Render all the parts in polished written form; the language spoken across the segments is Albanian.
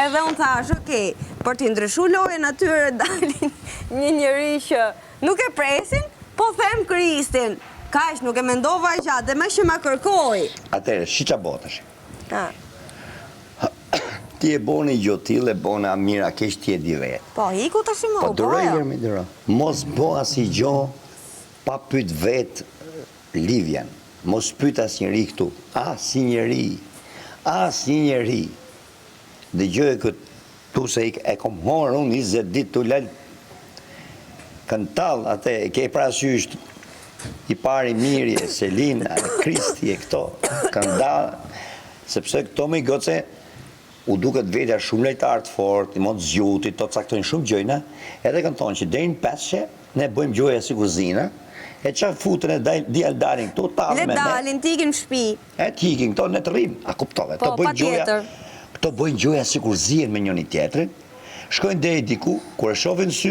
Edhe unë thash, okej, për t'i ndryshu lojën atyre dalin një njëri që nuk e presin, po them Kristin. Kaq nuk e mendova gjatë dhe më që ma kërkoj. Atëre, shiqa botash. Ha. Ti e boni gjotil, e bona mira, kesh ti e di vetë. Po, iku të shimo, Po, dërojër me dërojër. Mos bo asi gjo, pa pyt vetë Livjen. Mos pyt as njëri këtu. As njëri. Dhe gjoj këtu se e kom horë unë 20 ditë të lëllë këntall, atë e ke prasysht i pari Mirje, Selina, Kristi e këto, këndall, sepse këto me i goce u duket vetja shumë lejtarë të fort, i mund zgjuti, to caktojnë shumë gjojna, edhe kanë thonë që dejnë peshe, ne bëjmë gjoja si kuzina, e qa futën e djallë dalin këto, talë me ne. Le dalin, t'ikin shpi. E t'ikin, këto në të rrimë, a kuptove. Po, pa tjetër. Këto bëjnë gjoja si kur zihen me njëni tjetërin, shkojnë dhe i diku, kur e shofin sy,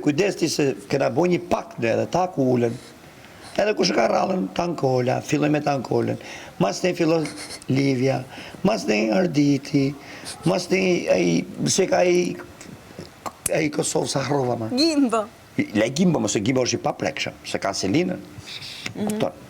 kujdes ti se kena boj një pak në edhe ta ku ulen, edhe kush ka rallën tankola, filloj me tankolën, mas ne fillon Livja, mas ne Arditi, mas ne se ka i Kosovë sa harrova ma. Gimbo. Le Gimbo, mëse Gimbo është i pa prekshëm, se ka Selinën, kupton.